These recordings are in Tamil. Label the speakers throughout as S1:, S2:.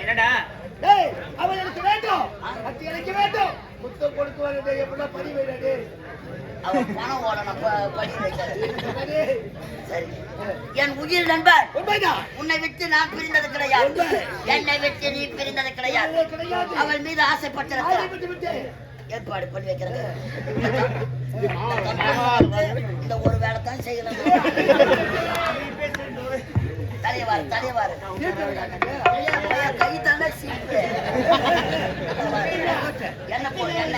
S1: என்னடா
S2: அவன் எனக்கு வேண்டும், அது எனக்கு வேண்டும். புத்தம் கொடுக்குவாங்க எப்படின்னா பணி வைடாது.
S3: அவன் பணம் ஓடணும் பணி வைக்கிறது. சரி, என் உயிர் நண்பர் உன்னை விட்டு நான் பிரிந்தது கிடையாது, என்னை விட்டு நீ பிரிந்தது கிடையாது. அவள் மீது ஆசைப்பட்டிருக்க ஏற்பாடு பண்ணி வைக்கிறது. இந்த ஒரு வேலை தான் செய்யலாம். தலைவாரு கை தானே சீப்பு என்ன போடு என்ன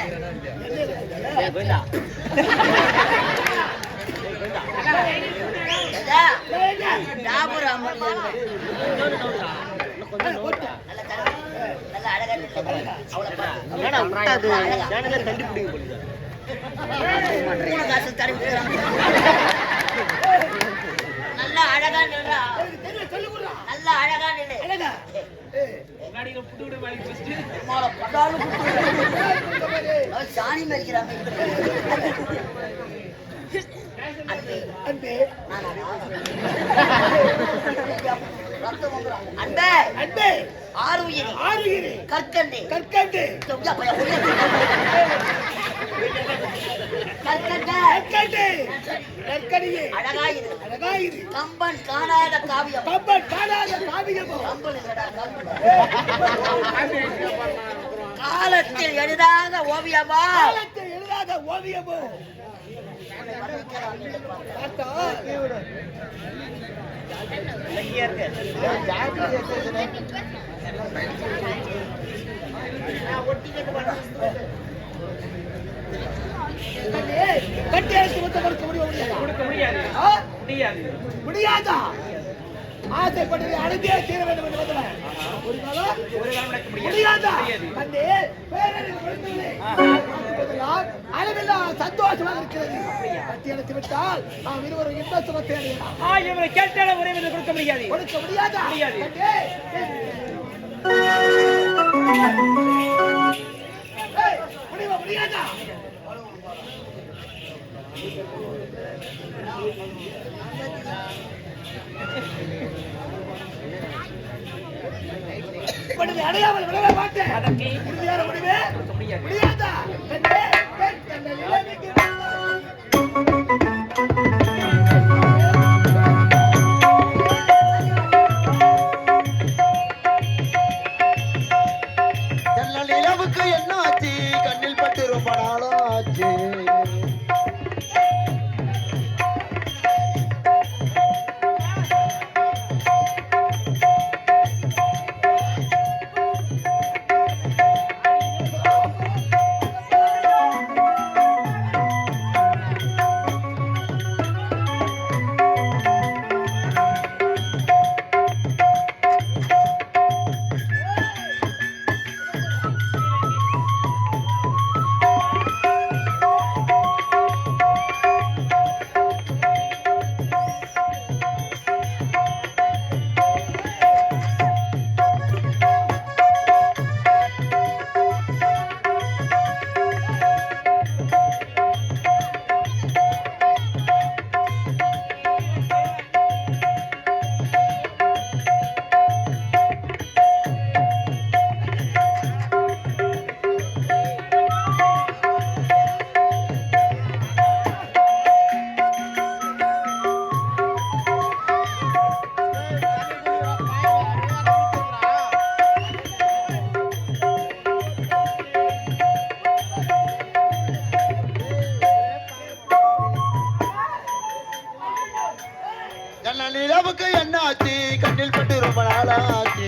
S3: நல்ல அழகா நல்ல அழகா நில்றா, நல்ல அழகா நில்லு. சாணி மறிக்கிறாங்க. அன்பே ஆறு உயிரி கற்கண்டு அழகாயிரு கம்பன் காணாத காவியம் காலத்தில் எழுதாத ஓவியமோ
S2: முடியாதா? ஆசைப்பட்டதை அடைந்தே தீர வேண்டும் என்று வந்தவன் முடியாதா? அளவில்லா சந்தோஷமாக இருக்கிறது. கட்டி அடைத்து விட்டால் நாம் இருவரும் இன்ப சுகத்தை அடையலாம்.
S1: கேட்டால ஒரே கொடுக்க முடியாது.
S2: கொடுக்க முடியாதா? முடியாதா? அடையாமல் விடவே மாட்டேன். உறுதியான முடிவே முடியாதா?
S4: நிலவுக்கு என்ன ஆச்சு? கண்ணில் பட்டு ரொம்ப நாளும் ஆச்சு. நிலவுக்கு என்ன ஆச்சு? கண்ணில் பட்டு ரொம்ப நாளாச்சு.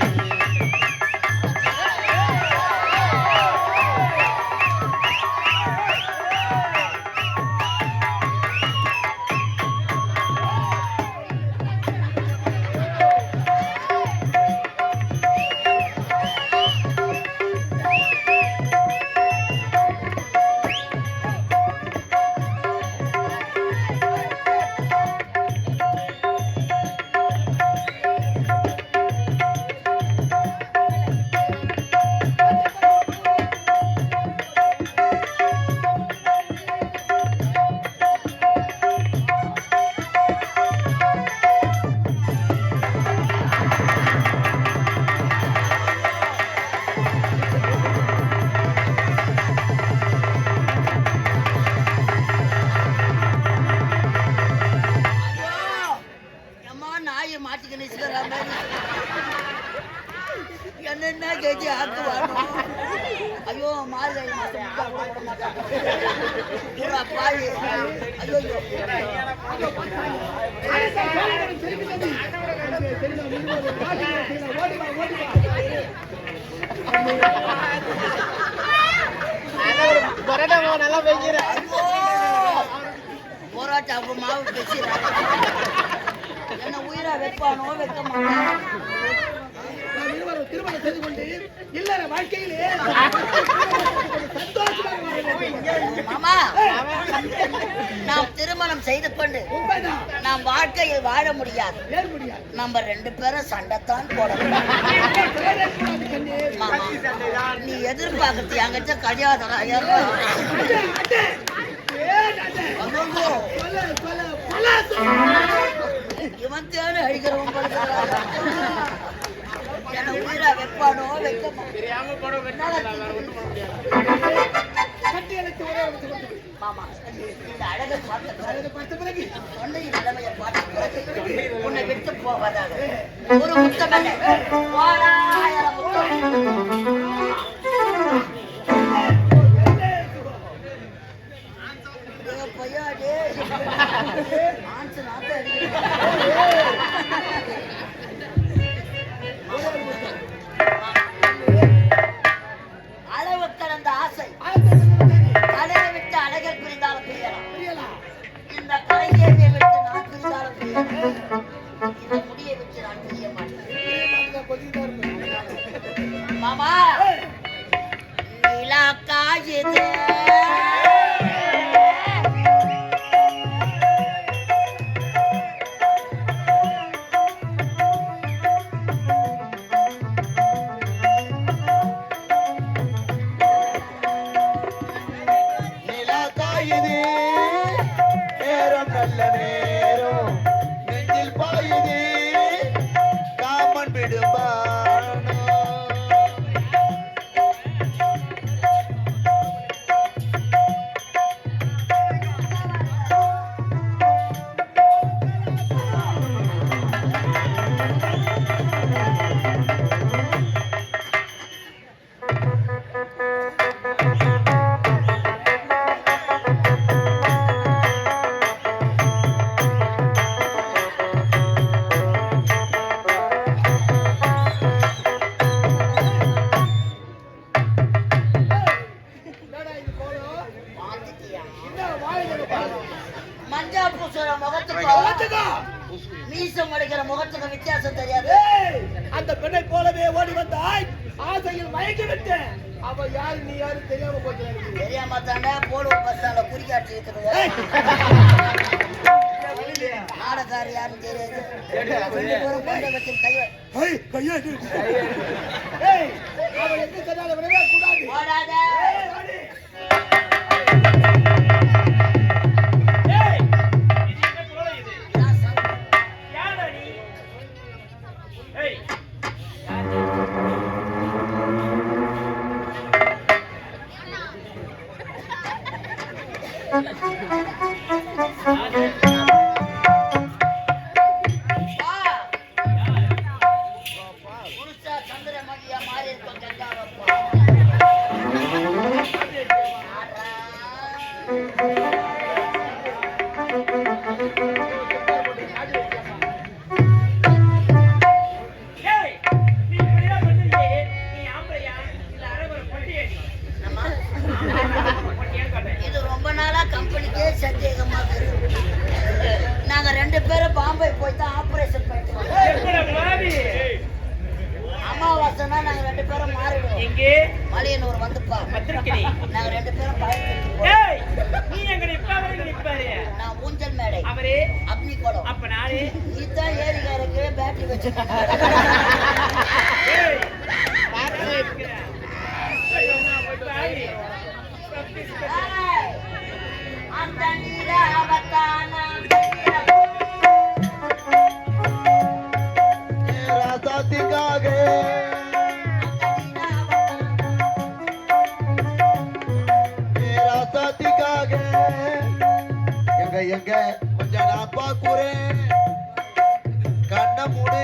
S3: என்னென்ன கேஜி ஆக்குவானோ. ஐயோ மார்கழி மாசம் முட்டா போட மாட்டாங்க. பூரா பாய். ஐயோ
S2: நல்லா வைக்கிற
S3: போராட்டம் அப்ப மாவு பேசுறாங்க. என்ன உயிரா வைப்பானோ வைக்க மாட்டான்.
S2: திருமணம் செய்து கொண்டு இல்லற வாழ்க்கையிலே சந்தோஷமாக
S3: மாமா நாம் திருமணம் செய்து கொண்டு நாம் வாழ்க்கையில் வாழ முடியாது. நம்ம 2 பேரும் சண்டைத்தான் போடணும். மாமா நீ எதிர்பார்க்கறது என்கிட்ட கிடையாதா? இவன் தேடு அழிக்கிறவன் என்ன உயிரா வைப்பானோ வைக்க மாமா இந்த அழகை பார்த்த பிறகு தொண்டையின் நிலைமையை பார்த்த பிறகு உன்னை விட்டு போவதாக ஒரு முத்தம் பொய்யாடே ஆன்சு நாத்த அளவு கடந்த ஆசை தலையை விட்டு அழகர் பிரிந்தாலும் பிரியலாம். இந்த கலைஞரை விட்டு நான் பிரிந்தாலும் பிரியலாம். இந்த முடியை விட்டு நான் பிரிய மாட்டேன். மாமா நிலா காயுது மீசம் அடிக்கிற முகத்துக்கு வித்தியாசம் தெரியாது.
S2: அந்த பெண்ணை போலவே ஓடி வந்தாய். ஆசையில் மயங்கி விட்டேன். அவ யாரு நீ யாரு தெரியாம போச்சு.
S3: தெரியாம தாண்டா போடுவோம் பஸ் ஸ்டாண்ட்ல குறிக்காட்சி இருக்கிறது. நாடகாரி யாரும் தெரியாது.
S2: அவள் எங்க சொன்னாலும் விடவே கூடாது.
S3: ஓடாத சந்திரமணியா மாறி இருக்கும். இது ரொம்ப நாளா கம்பெனிக்கே சந்தேகமா இருக்கு. நாங்க 2 பேரும் பாம்பே போய் தான் ஆபரேஷன் பண்ணிட்டு அமாவாசைனா நாங்க 2 பேரும் மாறிடுவோம்.
S1: எங்கே
S3: மலையனூர் வந்துப்பா நாங்க 2 பேரும் நான் ஊஞ்சல் மேடை
S1: அவரே
S3: அக்னி கோலம்.
S1: அப்ப நானே
S3: நீதான் ஏரிகாருக்கு பேட்டரி வச்சிருக்க. அந்த நீராவத்தான
S4: ராசாத்திக்காக ராசாத்திக்காக எங்க கொஞ்சம் நான் பார்க்குறேன். கண்ண மூடு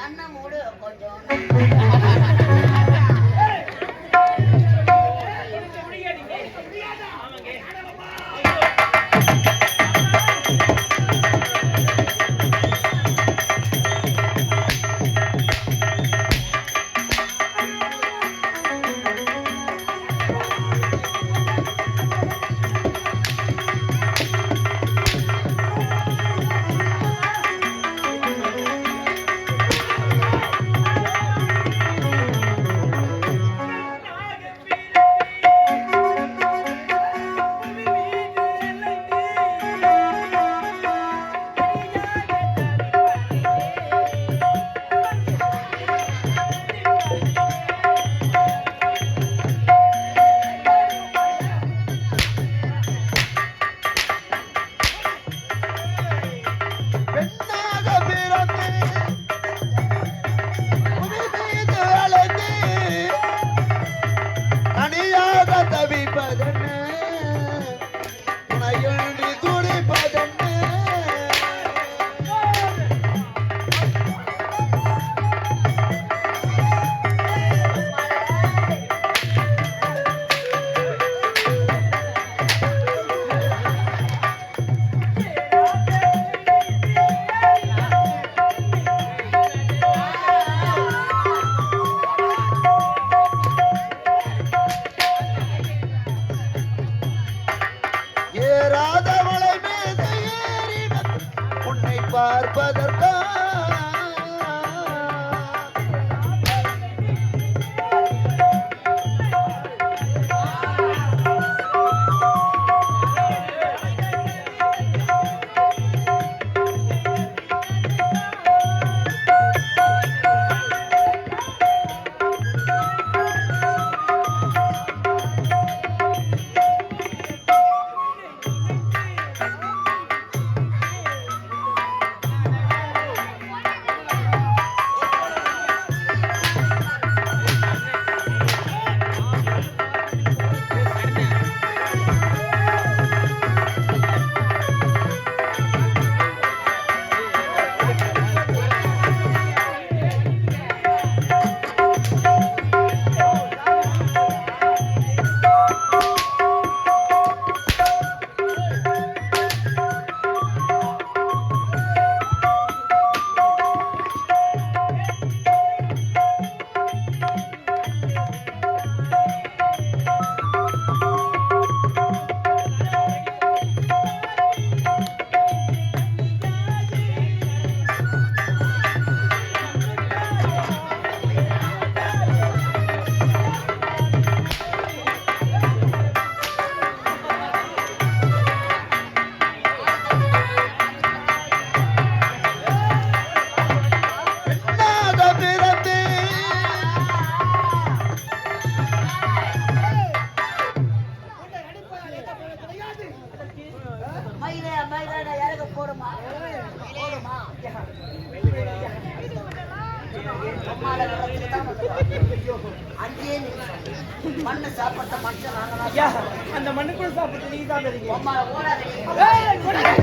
S3: கண்ணை மூடு கொஞ்சம்.
S4: பெண்ணாக பிறந்து புவி மீது அலைந்து தனியாக தவிப்பதென்ன துணையுண்டி துடிப்பதென்ன ஏறாத மலை மீது ஏறி வந்து உன்னை பார்ப்பதற்கா
S3: மண்ணு சாப்பிட்ட மனுஷன் நாங்களா?
S2: ஐயா, அந்த மண்ணுக்குள்ள சாப்பிட்டு நீங்க தான் தெரியும்.
S3: அம்மா ஓடாதீங்க.